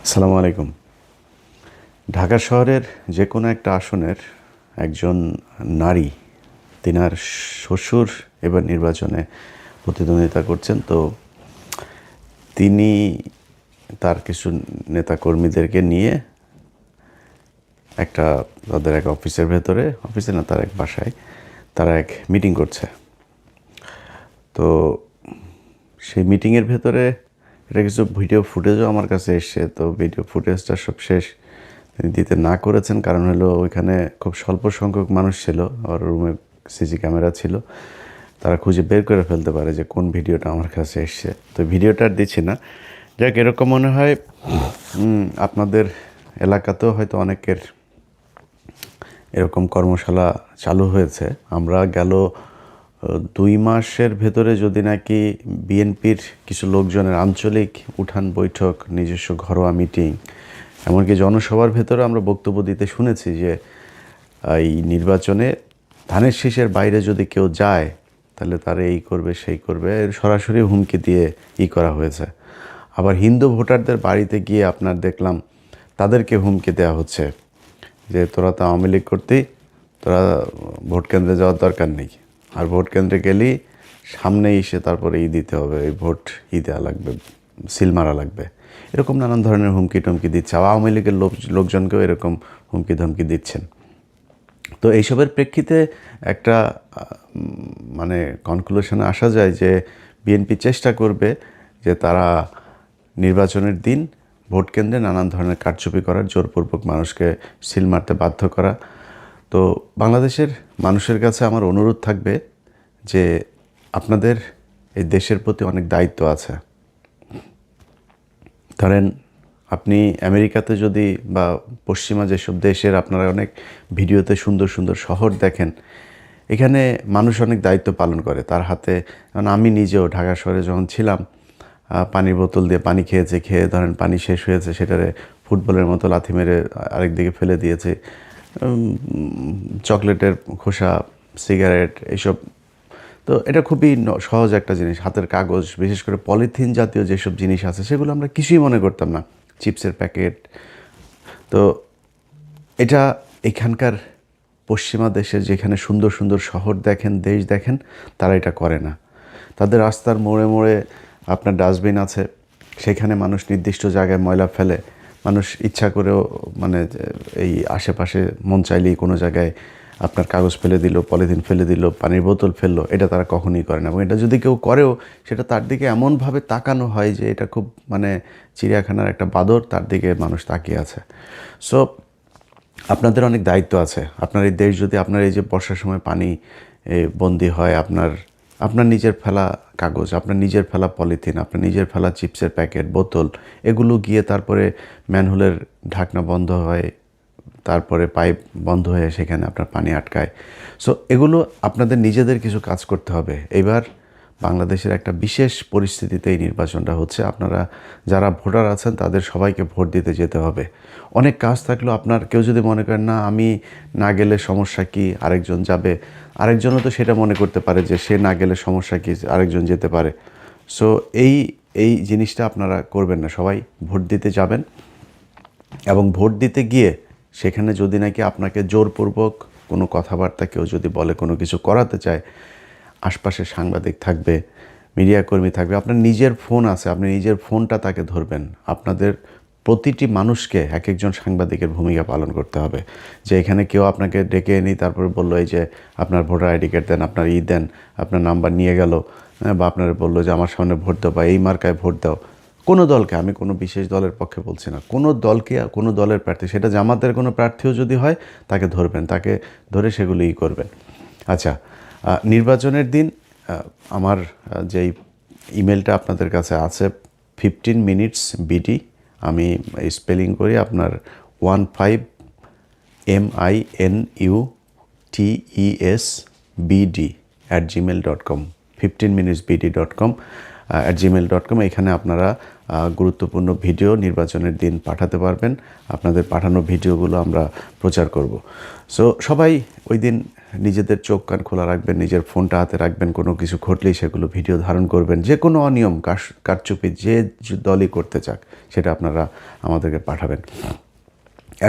আসসালামু আলাইকুম। ঢাকা শহরের যে কোনো একটা আসনের একজন নারী, তিনার শ্বশুর এবার নির্বাচনে প্রতিদ্বন্দ্বিতা করছেন। তো তিনি তার কিছু নেতাকর্মীদেরকে নিয়ে তাদের এক অফিসের ভেতরে, অফিসে না, তার এক বাসায় তারা এক মিটিং করছে। তো সেই মিটিংয়ের ভেতরে এটা কিছু ভিডিও ফুটেজও আমার কাছে এসছে। তো ভিডিও ফুটেজটা সব শেষ তিনি দিতে না করেছেন, কারণ হলো ওইখানে খুব স্বল্প সংখ্যক মানুষ ছিল, আর রুমে সিসি ক্যামেরা ছিল, তারা খুঁজে বের করে ফেলতে পারে যে কোন ভিডিওটা আমার কাছে এসছে। তো ভিডিওটা আর দিচ্ছি না। যাক, এরকম মনে হয় আপনাদের এলাকাতেও হয়তো অনেকের এরকম কর্মশালা চালু হয়েছে। আমরা গেল 2 মাসের ভেতরে যদি নাকি বিএনপির কিছু লোকজনের আঞ্চলিক উঠান বৈঠক, নিজস্ব ঘরোয়া মিটিং, এমনকি জনসভার ভেতরে আমরা বক্তব্য দিতে শুনেছি যে এই নির্বাচনে ধানের শীষের বাইরে যদি কেউ যায় তাহলে তারা এই করবে সেই করবে, সরাসরি হুমকি দিয়ে করা হয়েছে। আবার হিন্দু ভোটারদের বাড়িতে গিয়ে আপনার দেখলাম তাদেরকে হুমকি দেওয়া হচ্ছে যে তোরা তো আওয়ামী লীগ করতেই, তোরা ভোট কেন্দ্রে যাওয়ার দরকার নেই, আর ভোট কেন্দ্রে গেলেই সামনে এসে তারপরে দিতে হবে, এই ভোট দেওয়া লাগবে, সিল মারা লাগবে, এরকম নানান ধরনের হুমকি টমকি দিচ্ছে। আওয়ামী লীগের লোকজনকেও এরকম হুমকি ধমকি দিচ্ছেন। তো এইসবের প্রেক্ষিতে একটা মানে কনক্লুশনে আসা যায় যে বিএনপি চেষ্টা করবে যে তারা নির্বাচনের দিন ভোট কেন্দ্রে নানান ধরনের কারচুপি করার, জোরপূর্বক মানুষকে সিল মারতে বাধ্য করা। তো বাংলাদেশের মানুষের কাছে আমার অনুরোধ থাকবে যে আপনাদের এই দেশের প্রতি অনেক দায়িত্ব আছে। ধরেন আপনি আমেরিকাতে যদি বা পশ্চিমা যেসব দেশের আপনারা অনেক ভিডিওতে সুন্দর সুন্দর শহর দেখেন, এখানে মানুষ অনেক দায়িত্ব পালন করে তার হাতে। কারণ আমি নিজেও ঢাকা শহরে যখন ছিলাম, পানির বোতল দিয়ে পানি খেয়ে ধরেন পানি শেষ হয়েছে, সেটারে ফুটবলের মতো লাথি মেরে আরেক দিকে ফেলে দিয়েছে। চকলেটের খোসা, সিগারেট, এইসব। তো এটা খুবই সহজ একটা জিনিস। হাতের কাগজ, বিশেষ করে পলিথিন জাতীয় যেসব জিনিস আছে সেগুলো আমরা কিছুই মনে করতাম না, চিপসের প্যাকেট। তো এটা এখানকার পশ্চিমা দেশের যেখানে সুন্দর সুন্দর শহর দেখেন, দেশ দেখেন, তারা এটা করে না। তাদের রাস্তার মোড়ে মোড়ে আপনার ডাস্টবিন আছে, সেখানে মানুষ নির্দিষ্ট জায়গায় ময়লা ফেলে। মানুষ ইচ্ছা করেও মানে এই আশেপাশে মন চাইলেই কোনো জায়গায় আপনার কাগজ ফেলে দিল, পলিথিন ফেলে দিল, পানির বোতল ফেললো, এটা তারা কখনোই করে না। এবং এটা যদি কেউ করেও সেটা তার দিকে এমনভাবে তাকানো হয় যে এটা খুব মানে চিড়িয়াখানার একটা বাঁদর, তার দিকে মানুষ তাকিয়ে আছে। সো আপনাদের অনেক দায়িত্ব আছে। আপনার এই দেশ যদি আপনার এই যে বর্ষার সময় পানি বন্দি হয়, আপনার নিজের ফেলা কাগজ, আপনার নিজের ফেলা পলিথিন, আপনার নিজের ফেলা চিপসের প্যাকেট, বোতল, এগুলো গিয়ে তারপরে ম্যানহোলের ঢাকনা বন্ধ হয়, তারপরে পাইপ বন্ধ হয়ে সেখানে আপনার পানি আটকায়। সো এগুলো আপনাদের নিজেদের কিছু কাজ করতে হবে। এবার বাংলাদেশের একটা বিশেষ পরিস্থিতিতে এই নির্বাচনটা হচ্ছে। আপনারা যারা ভোটার আছেন তাদের সবাইকে ভোট দিতে যেতে হবে। অনেক কাজ থাকলেও আপনার কেউ যদি মনে করেন না আমি না গেলে সমস্যা কি, আরেকজন যাবে, আরেকজনও তো সেটা মনে করতে পারে যে সে না গেলে সমস্যা কি, আরেকজন যেতে পারে। সো এই জিনিসটা আপনারা করবেন না, সবাই ভোট দিতে যাবেন। এবং ভোট দিতে গিয়ে সেখানে যদি নাকি আপনাকে জোরপূর্বক কোনো কথাবার্তা কেউ যদি বলে, কোনো কিছু করাতে চায়, আশপাশে সাংবাদিক থাকবে, মিডিয়া কর্মী থাকবে, আপনার নিজের ফোন আছে, আপনি নিজের ফোনটা তাকে ধরবেন। আপনাদের প্রতিটি মানুষকে এক একজন সাংবাদিকের ভূমিকা পালন করতে হবে। যে এখানে কেউ আপনাকে ডেকে এনে তারপরে বললো এই যে আপনার ভোটার আইডি কার্ড দেন, আপনার দেন, আপনার নাম্বার নিয়ে গেল, বা আপনার বললো যে আমার সামনে ভোট দাও বা এই মার্কায় ভোট দাও। কোনো দলকে, আমি কোনো বিশেষ দলের পক্ষে বলছি না, কোনো দলকে, কোনো দলের প্রার্থী, সেটা জামাতের কোনো প্রার্থীও যদি হয় তাকে ধরবেন, তাকে ধরে সেগুলোই করবেন। আচ্ছা, নির্বাচনের দিন আমার যেই ইমেলটা আপনাদের কাছে আছে 15 মিনিটস বিডি, আমি স্পেলিং করি আপনার 15minutesbd@gmail.com, 15minutesbd.com। @gmail.com। এখানে আপনারা গুরুত্বপূর্ণ ভিডিও নির্বাচনের দিন পাঠাতে পারবেন। আপনাদের পাঠানো ভিডিওগুলো আমরা প্রচার করব। সো সবাই ওই দিন নিজেদের চোখ কান খোলা রাখবেন, নিজের ফোনটা হাতে রাখবেন, কোনো কিছু ঘটলেই সেগুলো ভিডিও ধারণ করবেন। যে কোনো অনিয়ম কারচুপি যে দলই করতে চাক সেটা আপনারা আমাদেরকে পাঠাবেন।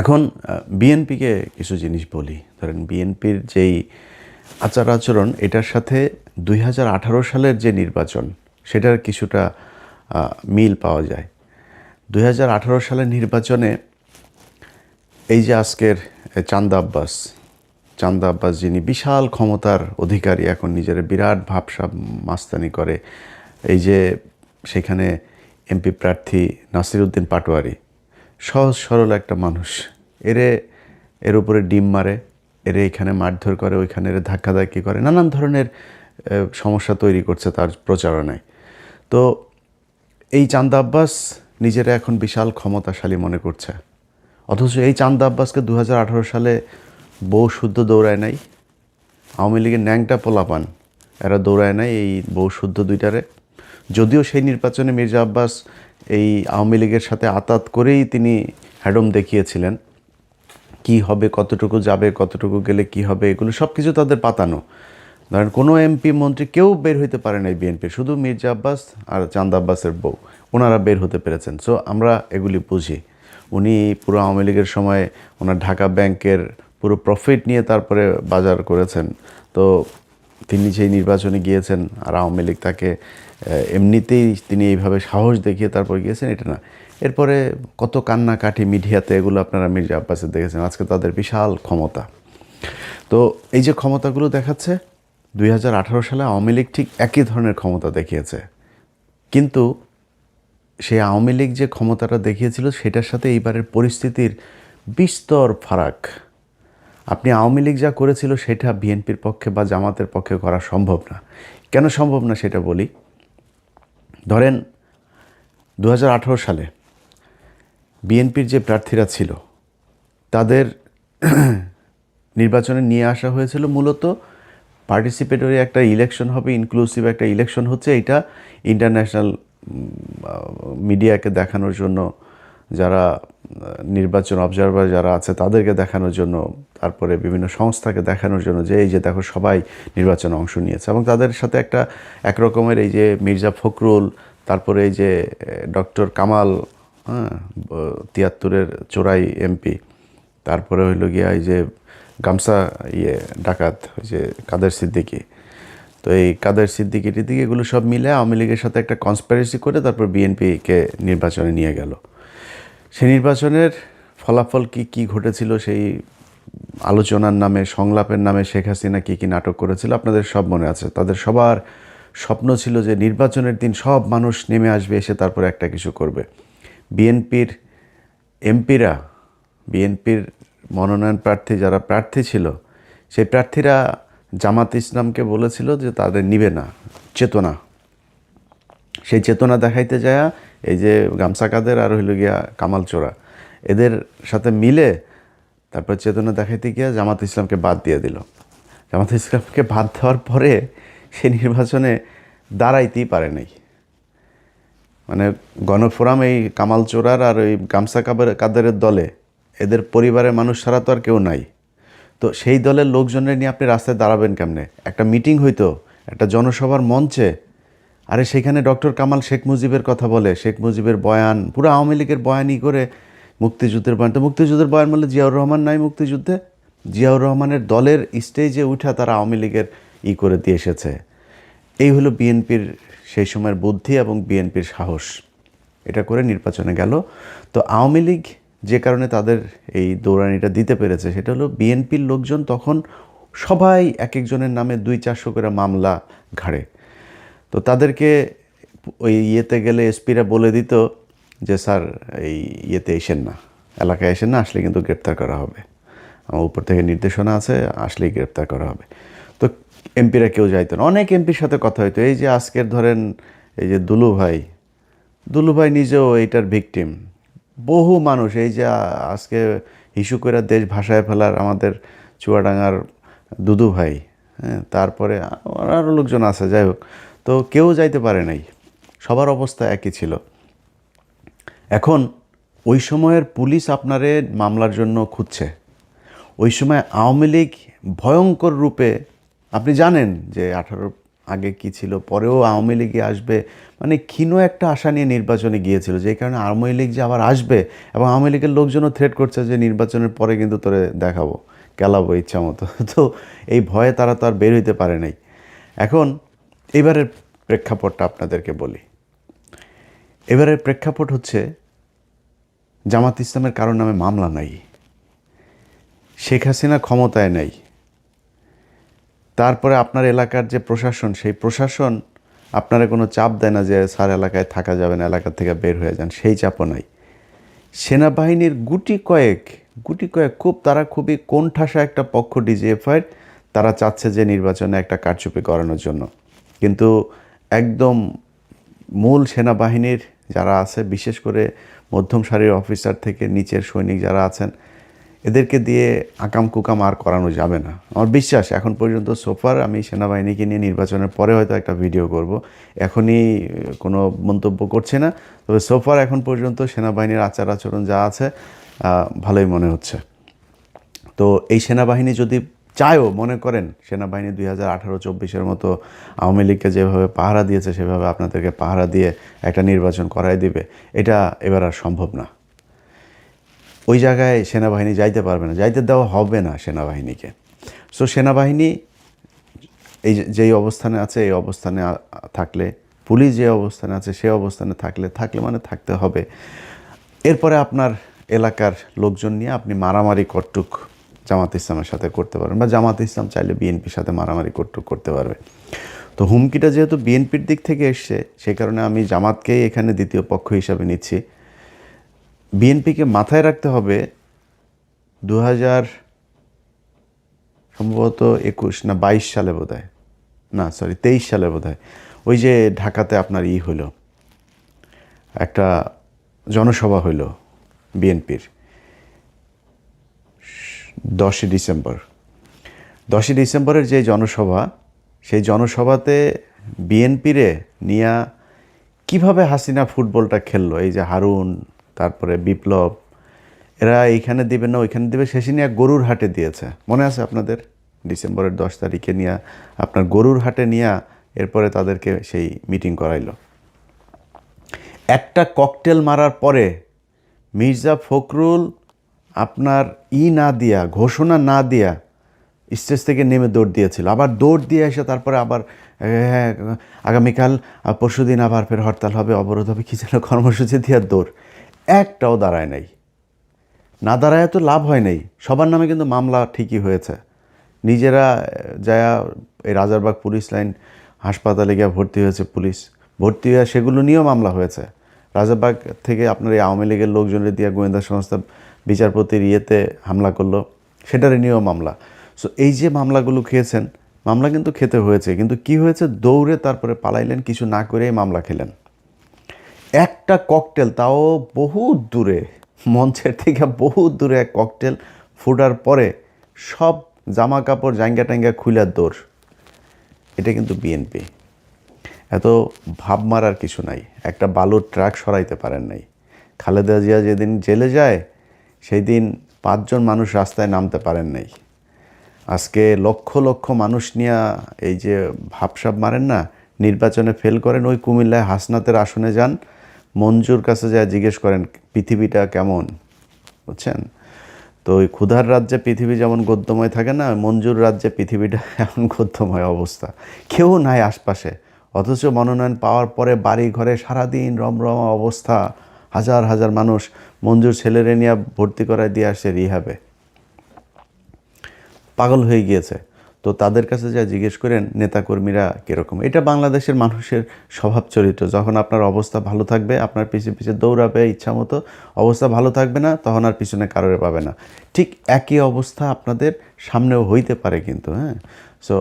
এখন বিএনপিকে কিছু জিনিস বলি। ধরেন বিএনপির যেই আচার আচরণ, এটার সাথে 2018 সালের যে নির্বাচন সেটার কিছুটা মিল পাওয়া যায়। 2018 সালের নির্বাচনে এই যে আজকের চান্দা আব্বাস যিনি বিশাল ক্ষমতার অধিকারী, এখন নিজের বিরাট ভাবসাব মাস্তানি করে, এই যে সেখানে এমপি প্রার্থী নাসির উদ্দিন পাটোয়ারি, সহজ সরল একটা মানুষ, এর উপরে ডিম মারে, এখানে মারধর করে, ওইখানে ধাক্কাধাক্কি করে, নানান ধরনের সমস্যা তৈরি করছে তার প্রচারণায়। তো এই চান্দা আব্বাস নিজেরা এখন বিশাল ক্ষমতাশালী মনে করছে, অথচ এই চান্দা আব্বাসকে 2018 সালে বউ শুদ্ধ দৌড়ায় নাই। আওয়ামী লীগের ন্যাংটা পোলাপান এরা দৌড়ায় নাই এই বউ শুদ্ধ দুইটারে। যদিও সেই নির্বাচনে মির্জা আব্বাস এই আওয়ামী লীগের সাথে আতাত করেই তিনি হ্যাডম দেখিয়েছিলেন, কি হবে, কতটুকু যাবে, কতটুকু গেলে কি হবে, এগুলো সব কিছু তাদের পাতানো। ধরেন কোনো এমপি মন্ত্রী কেউ বের হইতে পারে নাই বিএনপির, শুধু মির্জা আব্বাস আর চান্দা আব্বাসের বউ, ওনারা বের হতে পেরেছেন। সো আমরা এগুলি বুঝি। উনি পুরো আওয়ামী লীগের সময় ওনার ঢাকা ব্যাংকের পুরো প্রফিট নিয়ে তারপরে বাজার করেছেন। তো তিনি যেই নির্বাচনে গিয়েছেন আর আওয়ামী লীগ তাকে এমনিতেই তিনি এইভাবে সাহস দেখিয়ে তারপর গিয়েছেন, এটা না। এরপরে কত কান্নাকাটি মিডিয়াতে, এগুলো আপনারা মির্জা আব্বাসের দেখেছেন। আজকে তাদের বিশাল ক্ষমতা। তো এই যে ক্ষমতাগুলো দেখাচ্ছে, 2018 সালে আওয়ামী লীগ ঠিক একই ধরনের ক্ষমতা দেখিয়েছে, কিন্তু সেই আওয়ামী লীগ যে ক্ষমতাটা দেখিয়েছিল সেটার সাথে এইবারের পরিস্থিতির বিস্তর ফারাক। আপনি আওয়ামী লীগ যা করেছিল সেটা বিএনপির পক্ষে বা জামাতের পক্ষে করা সম্ভব না। কেন সম্ভব না সেটা বলি। ধরেন 2018 সালে বিএনপির যে প্রার্থীরা ছিল তাদের নির্বাচনে নিয়ে আসা হয়েছিল মূলত পার্টিসিপেটরি একটা ইলেকশন হবে, ইনক্লুসিভ একটা ইলেকশন হচ্ছে, এটা ইন্টারন্যাশনাল মিডিয়াকে দেখানোর জন্য, যারা নির্বাচন অবজারভার যারা আছে তাদেরকে দেখানোর জন্য, তারপরে বিভিন্ন সংস্থাকে দেখানোর জন্য যে এই যে দেখো সবাই নির্বাচনে অংশ নিয়েছে। এবং তাদের সাথে এক রকমের এই যে মির্জা ফখরুল, তারপরে এই যে ডক্টর কামাল, 73-এর চোরাই এমপি, তারপরে হইল গিয়া এই যে গামছা ডাকাত, ওই যে কাদের সিদ্দিকী, তো এই কাদের সিদ্দিকী টিদ্দিকী, এগুলো সব মিলে আওয়ামী লীগের সাথে একটা কনস্পিরেসি করে তারপর বিএনপিকে নির্বাচনে নিয়ে গেল। সেই নির্বাচনের ফলাফল কি ঘটেছিল, সেই আলোচনার নামে, সংলাপের নামে শেখ হাসিনা কি নাটক করেছিল আপনাদের সব মনে আছে। তাদের সবার স্বপ্ন ছিল যে নির্বাচনের দিন সব মানুষ নেমে আসবে, এসে তারপরে একটা কিছু করবে। বিএনপির এমপিরা, বিএনপির মনোনয়ন প্রার্থী যারা প্রার্থী ছিল, সেই প্রার্থীরা জামাত ইসলামকে বলেছিল যে তাদের নিবে না, চেতনা। সেই চেতনা দেখাইতে যায় এই যে গামছা কাদের আর হইল গিয়া কামাল চোরা, এদের সাথে মিলে তারপর চেতনা দেখাইতে গিয়া জামাত ইসলামকে বাদ দিয়ে দিল। জামাত ইসলামকে বাদ দেওয়ার পরে সেই নির্বাচনে দাঁড়াইতেই পারে নাই। মানে গণফোরাম এই কামাল চোরার আর ওই গামছা কাদেরের দলে এদের পরিবারের মানুষ ছাড়া তো আর কেউ নাই। তো সেই দলের লোকজনের নিয়ে আপনি রাস্তায় দাঁড়াবেন কেমনে? একটা মিটিং হইতো একটা জনসভার মঞ্চে, আরে সেখানে ডক্টর কামাল শেখ মুজিবের কথা বলে, শেখ মুজিবের বয়ান, পুরো আওয়ামী লীগের বয়ানই করে, মুক্তিযুদ্ধের বয়ান। তো মুক্তিযুদ্ধের বয়ান বললে জিয়াউর রহমান নাই মুক্তিযুদ্ধে, জিয়াউর রহমানের দলের স্টেজে উঠা তারা আওয়ামী লীগের করে দিয়ে এসেছে। এই হলো বিএনপির সেই সময়ের বুদ্ধি এবং বিএনপির সাহস। এটা করে নির্বাচনে গেল। তো আওয়ামী লীগ যে কারণে তাদের এই দৌড়ানিটা দিতে পেরেছে সেটা হলো বিএনপির লোকজন তখন সবাই এক একজনের নামে 200-400 করে মামলা ঘাড়ে। তো তাদেরকে ওই গেলে এসপিরা বলে দিত যে স্যার এই এসেন না, এলাকায় এসেন না, আসলে কিন্তু গ্রেপ্তার করা হবে, আমার উপর থেকে নির্দেশনা আছে, আসলেই গ্রেপ্তার করা হবে। তো এমপিরা কেউ যাইতো না। অনেক এমপির সাথে কথা হইতো। এই যে আজকের ধরেন এই যে দুলু ভাই নিজেও এইটার ভিকটিম। বহু মানুষ এই যে আজকে ইস্যু করে দেশ ভাসায় ফেলার আমাদের চুয়াডাঙ্গার দুদু ভাই, হ্যাঁ, তারপরে আরও লোকজন আছে, যাই হোক, তো কেউ যাইতে পারে নাই। সবার অবস্থা একই ছিল। এখন ওই সময়ের পুলিশ আপনারে মামলার জন্য খুঁজছে। ওই সময় আওয়ামী লীগ ভয়ঙ্কর রূপে, আপনি জানেন যে 18 আগে কি ছিল, পরেও আওয়ামী লীগে আসবে, মানে ক্ষীণ একটা আশা নিয়ে নির্বাচনে গিয়েছিল, যে কারণে আওয়ামী লীগ যে আবার আসবে, এবং আওয়ামী লীগের লোকজনও থ্রেট করছে যে নির্বাচনের পরে কিন্তু তোরে দেখাবো, কেলাবো ইচ্ছা মতো। তো এই ভয়ে তারা তো আর বের হইতে পারে নাই। এখন এবারের প্রেক্ষাপটটা আপনাদেরকে বলি। এবারের প্রেক্ষাপট হচ্ছে, জামাত ইসলামের কারো নামে মামলা নাই, শেখ হাসিনা ক্ষমতায় নেই, তারপরে আপনার এলাকার যে প্রশাসন, সেই প্রশাসন আপনারা কোনো চাপ দেয় না যে স্যার এলাকায় থাকা যাবে না, এলাকা থেকে বের হয়ে যান, সেই চাপও নাই। সেনাবাহিনীর গুটি কয়েক তারা খুবই কোণঠাসা একটা পক্ষ ডিজিএফআইয়ের, তারা চাচ্ছে যে নির্বাচনে একটা কারচুপি করানোর জন্য। কিন্তু একদম মূল সেনাবাহিনীর যারা আছে, বিশেষ করে মধ্যম সারির অফিসার থেকে নিচের সৈনিক যারা আছেন, এদেরকে দিয়ে আকাম কুকাম আর করানো যাবে না। আমার বিশ্বাস এখন পর্যন্ত সোফার, আমি সেনাবাহিনীকে নিয়ে নির্বাচনের পরে হয়তো একটা ভিডিও করব, এখনই কোনো মন্তব্য করছি না, তবে সোফার এখন পর্যন্ত সেনাবাহিনীর আচার আচরণ যা আছে ভালোই মনে হচ্ছে। তো এই সেনাবাহিনী যদি চায়ও, মনে করেন সেনাবাহিনী 2018-24 মতো আওয়ামী লীগকে যেভাবে পাহারা দিয়েছে সেভাবে আপনাদেরকে পাহারা দিয়ে একটা নির্বাচন করাই দিবে, এটা এবার আর সম্ভব না। ওই জায়গায় সেনাবাহিনী যাইতে পারবে না, যাইতে দেওয়া হবে না সেনাবাহিনীকে। সো সেনাবাহিনী এই যেই অবস্থানে আছে, এই অবস্থানে থাকলে, পুলিশ যে অবস্থানে আছে সে অবস্থানে থাকলে মানে থাকতে হবে। এরপরে আপনার এলাকার লোকজন নিয়ে আপনি মারামারি কট্টুক জামাত ইসলামের সাথে করতে পারবেন, বা জামাত ইসলাম চাইলে বিএনপির সাথে মারামারি কট্টুক করতে পারবে। তো হুমকিটা যেহেতু বিএনপির দিক থেকে এসছে, সেই কারণে আমি জামাতকেই এখানে দ্বিতীয় পক্ষ হিসাবে নিচ্ছি। বিএনপিকে মাথায় রাখতে হবে, 2000 সম্ভবত 21 না 22 সালে বোধহয়, না সরি 23 সালে বোধহয়, ওই যে ঢাকাতে আপনার হলো, একটা জনসভা হইল বিএনপির 10 ডিসেম্বরের যে জনসভা, সেই জনসভাতে বিএনপিরে নিয়া কিভাবে হাসিনা ফুটবলটা খেললো, এই যে হারুন, তারপরে বিপ্লব, এরা এইখানে দিবে না ওইখানে দিবে, শেষে নিয়ে গরুর হাটে দিয়েছে, মনে আছে আপনাদের? ডিসেম্বরের 10 তারিখে নিয়ে আপনার গরুর হাটে নিয়ে এরপরে তাদেরকে সেই মিটিং করাইলো। একটা ককটেল মারার পরে মির্জা ফখরুল আপনার না দিয়া, ঘোষণা না দিয়া স্টেজ থেকে নেমে দৌড় দিয়েছিল, আবার দৌড় দিয়ে এসে তারপরে আবার হ্যাঁ আগামীকাল পরশুদিন আবার ফের হরতাল হবে, অবরোধ হবে, কী যেন কর্মসূচি দিয়ে দৌড়, একটাও দাঁড়ায় নাই। না দাঁড়ায় তো লাভ হয় নাই, সবার নামে কিন্তু মামলা ঠিকই হয়েছে। নিজেরা যায়া এই রাজারবাগ পুলিশ লাইন হাসপাতালে গিয়ে ভর্তি হয়েছে পুলিশ, ভর্তি হয়ে সেগুলো নিয়েও মামলা হয়েছে। রাজারবাগ থেকে আপনার এই আওয়ামী লীগের লোকজনের দিয়ে গোয়েন্দা সংস্থা বিচারপতির হামলা করলো, সেটার নিয়েও মামলা। সো এই যে মামলাগুলো খেয়েছেন, মামলা কিন্তু খেতে হয়েছে, কিন্তু কি হয়েছে, দৌড়ে তারপরে পালাইলেন, কিছু না করেই মামলা খেলেন। একটা ককটেল, তাও বহুত দূরে, মঞ্চের থেকে বহুত দূরে এক ককটেল ফুটার পরে সব জামা কাপড় জাঙ্গা টাঙ্গা খুলার দৌড়। এটা কিন্তু বিএনপি। এত ভাব মারার কিছু নাই, একটা বালুর ট্রাক সরাইতে পারেন নাই। খালেদা জিয়া যেদিন জেলে যায় সেই দিন 5 জন মানুষ রাস্তায় নামতে পারেন নাই। আজকে লক্ষ লক্ষ মানুষ নিয়ে এই যে ভাবসাব মারেন না, নির্বাচনে ফেল করেন, ওই কুমিল্লায় হাসনাতের আসনে যান, মঞ্জুর কাছে যা জিজ্ঞেস করেন পৃথিবীটা কেমন, বুঝছেন? তো ওই ক্ষুধার রাজ্যে পৃথিবী যেমন গদ্যময় থাকে না, মঞ্জুর রাজ্যে পৃথিবীটা এমন গদ্যময় অবস্থা, কেউ নাই আশপাশে, অথচ মনোনয়ন পাওয়ার পরে বাড়ি ঘরে সারাদিন রমরমা অবস্থা, হাজার হাজার মানুষ মঞ্জুর ছেলেরে নিয়ে ভর্তি করায় দিয়ে আসছে রিহাবে, পাগল হয়ে গিয়েছে। তো তাদের কাছে যা জিজ্ঞেস করেন নেতাকর্মীরা কীরকম, এটা বাংলাদেশের মানুষের স্বভাব চরিত্র। যখন আপনার অবস্থা ভালো থাকবে আপনার পিছে পিছে দৌড়াবে ইচ্ছা মতো, অবস্থা ভালো থাকবে না তখন আর পিছনে কারোরে পাবে না। ঠিক একই অবস্থা আপনাদের সামনেও হইতে পারে কিন্তু, হ্যাঁ। সো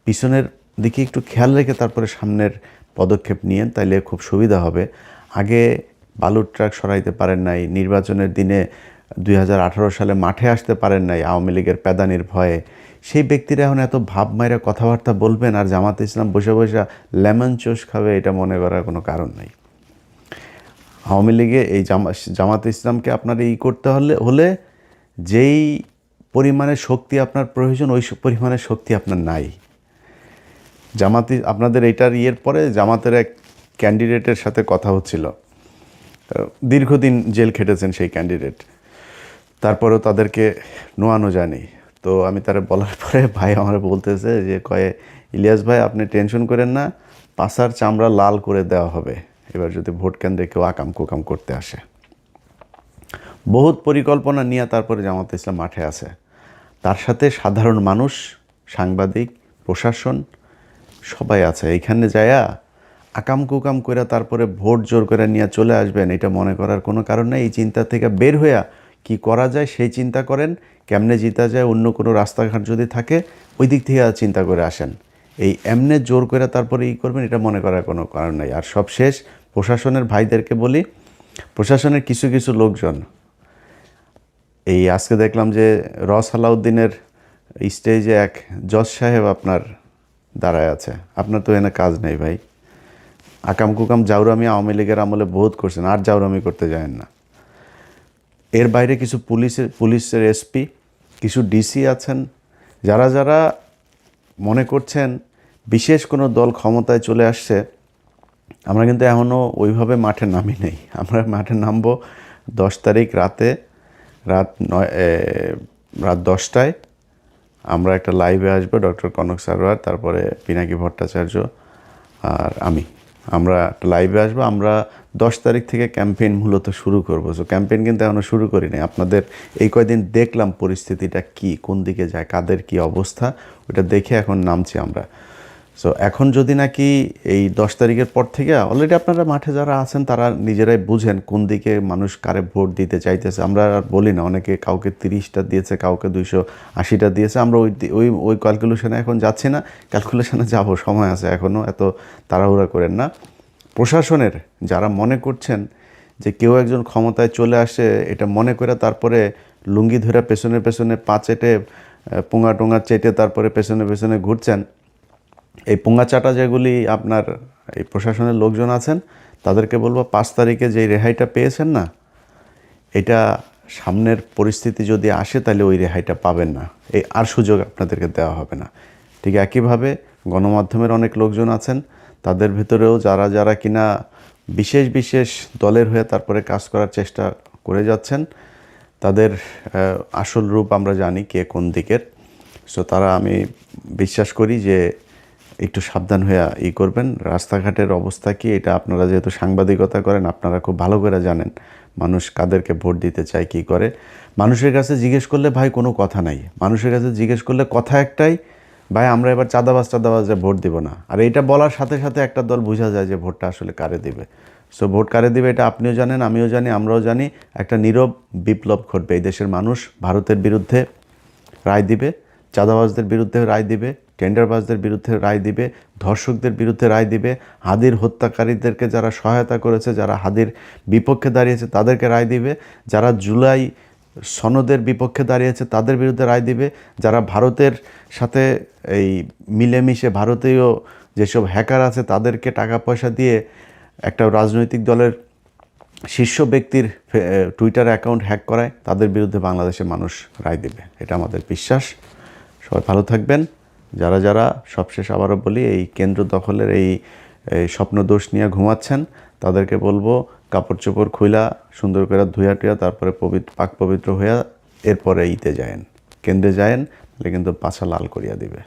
পিছনের দিকে একটু খেয়াল রেখে তারপরে সামনের পদক্ষেপ নিয়েন, তাইলে খুব সুবিধা হবে। আগে বালুর ট্রাক সরাইতে পারেন নাই, নির্বাচনের দিনে 2018 সালে মাঠে আসতে পারেন নাই আওয়ামী লীগের প্যাদানির ভয়ে, সেই ব্যক্তিরা এখন এত ভাব মাইরা কথাবার্তা বলবেন আর জামাতে ইসলাম বসে বসে লেমন চোষ খাবে, এটা মনে করার কোনো কারণ নেই। আওয়ামী লীগে এই জামাতে ইসলামকে আপনার করতে হলে যেই পরিমাণের শক্তি আপনার প্রয়োজন ওই পরিমাণের শক্তি আপনার নাই। আপনাদের এইটার পরে জামাতের এক ক্যান্ডিডেটের সাথে কথা হচ্ছিল, দীর্ঘদিন জেল খেটেছেন সেই ক্যান্ডিডেট, তারপরেও তাদেরকে নোয়ানো যায়নি। তো আমি তারা বলার পরে ভাই আমার বলতেছে যে ইলিয়াস ভাই আপনি টেনশন করেন না, পাছার চামড়া লাল করে দেওয়া হবে এবার যদি ভোট কেন্দ্রে কেউ আকাম কুকাম করতে আসে। বহুত পরিকল্পনা নিয়ে তারপরে জামাতে ইসলাম মাঠে আছে, তার সাথে সাধারণ মানুষ, সাংবাদিক, প্রশাসন সবাই আছে। এইখানে যায়া আকাম কুকাম করে তারপরে ভোট জোর করে নিয়ে চলে আসবেন, এটা মনে করার কোনো কারণ নেই। এই চিন্তা থেকে বের হইয়া কি করা যায় সেই চিন্তা করেন, কেমনে জিতা যায়, অন্য কোনো রাস্তাঘাট যদি থাকে ওই দিক থেকে চিন্তা করে আসেন। এই এমনে জোর করে তারপরে করবেন, এটা মনে করার কোনো কারণ নেই। আর সব শেষ, প্রশাসনের ভাইদেরকে বলি, প্রশাসনের কিছু কিছু লোকজন এই আজকে দেখলাম যে সালাউদ্দিনের স্টেজে এক জজ সাহেব আপনার দাঁড়ায় আছে। আপনার তো এনে কাজ নেই ভাই, আকাম কুকাম জাউরামি আওয়ামী লীগের আমলে বহুত করছেন, আর জাউরামি করতে যায়েন না। এর বাইরে কিছু পুলিশের এসপি, কিছু ডিসি আছেন, যারা যারা মনে করছেন বিশেষ কোনো দল ক্ষমতায় চলে আসছে। আমরা কিন্তু এখনও ওইভাবে মাঠে নামি নেই। আমরা মাঠে নামবো 10 তারিখ রাত 10টায়। আমরা একটা লাইভে আসবো, ডক্টর কনক সারোয়ার, তারপরে পিনাকি ভট্টাচার্য আর আমরা একটা লাইভে আসবো। আমরা 10 তারিখ থেকে ক্যাম্পেইন মূলত শুরু করবো। সো ক্যাম্পেইন কিন্তু এখনও শুরু করি নাই। আপনাদের এই কয়দিন দেখলাম পরিস্থিতিটা কি, কোন দিকে যায়, কাদের কি অবস্থা, ওটা দেখে এখন নামছি আমরা। সো এখন যদি নাকি এই 10 তারিখের পর থেকে অলরেডি আপনারা মাঠে যারা আছেন তারা নিজেরাই বুঝেন কোন দিকে মানুষ কারে ভোট দিতে চাইতেছে। আমরা আর বলি না, অনেকে কাউকে 30টা দিয়েছে, কাউকে 280টা দিয়েছে। আমরা ওই ক্যালকুলেশনে এখন যাচ্ছি না, ক্যালকুলেশনে যাব, সময় আছে এখনও, এত তাড়াহুড়া করেন না। প্রশাসনের যারা মনে করছেন যে কেউ একজন ক্ষমতায় চলে আসে, এটা মনে করে তারপরে লুঙ্গি ধরে পেছনে পেছনে পা চেটে পোঙা টোঙা চেটে তারপরে পেছনে পেছনে ঘুরছেন, এই পোঙা চাটা যেগুলি আপনার এই প্রশাসনের লোকজন আছেন, তাদেরকে বলবো 5 তারিখে যেই রেহাইটা পেয়েছেন না, এটা সামনের পরিস্থিতি যদি আসে তাহলে ওই রেহাইটা পাবেন না, এই আর সুযোগ আপনাদেরকে দেওয়া হবে না। ঠিক একইভাবে গণমাধ্যমের অনেক লোকজন আছেন, তাদের ভিতরেও যারা যারা কিনা বিশেষ বিশেষ দলের হয়ে তারপরে কাজ করার চেষ্টা করে যাচ্ছেন, তাদের আসল রূপ আমরা জানি কে কোন দিকের। সো তারা, আমি বিশ্বাস করি যে একটু সাবধান হয়ে করবেন। রাস্তাঘাটের অবস্থা কি, এটা আপনারা যেহেতু সাংবাদিকতা করেন আপনারা খুব ভালো করে জানেন মানুষ কাদেরকে ভোট দিতে চায়, কী করে। মানুষের কাছে জিজ্ঞেস করলে ভাই কোনো কথা নাই, মানুষের কাছে জিজ্ঞেস করলে কথা একটাই, ভাই আমরা এবার চাঁদাবাজে ভোট দিব না। আর এইটা বলার সাথে সাথে একটা দল বোঝা যায় যে ভোটটা আসলে কারে দিবে। সো ভোট কারে দিবে এটা আপনিও জানেন, আমিও জানি, আমরাও জানি। একটা নীরব বিপ্লব ঘটবে, এই দেশের মানুষ ভারতের বিরুদ্ধে রায় দিবে, চাঁদাবাজদের বিরুদ্ধে রায় দিবে, টেন্ডারবাজদের বিরুদ্ধে রায় দিবে, ধর্ষকদের বিরুদ্ধে রায় দিবে, হাদির হত্যাকারীদেরকে যারা সহায়তা করেছে, যারা হাদির বিপক্ষে দাঁড়িয়েছে তাদেরকে রায় দিবে, যারা জুলাই সনদের বিপক্ষে দাঁড়িয়েছে তাদের বিরুদ্ধে রায় দিবে, যারা ভারতের সাথে এই মিলেমিশে ভারতীয় যেসব হ্যাকার আছে তাদেরকে টাকা পয়সা দিয়ে একটা রাজনৈতিক দলের শীর্ষ ব্যক্তির টুইটার অ্যাকাউন্ট হ্যাক করায়, তাদের বিরুদ্ধে বাংলাদেশের মানুষ রায় দেবে, এটা আমাদের বিশ্বাস। সবাই ভালো থাকবেন। যারা যারা, সবশেষ আবারও বলি, এই কেন্দ্র দখলের এই স্বপ্ন দোষ নিয়ে ঘুমাচ্ছেন, তাদেরকে বলবো কাপড় চোপড় খুইলা সুন্দর করে ধুয়া টুয়া তারপরে পাক পবিত্র হইয়া এরপরে যায়েন, কেন্দ্রে যায়েন, তাহলে কিন্তু পাছা লাল করিয়া দিবে।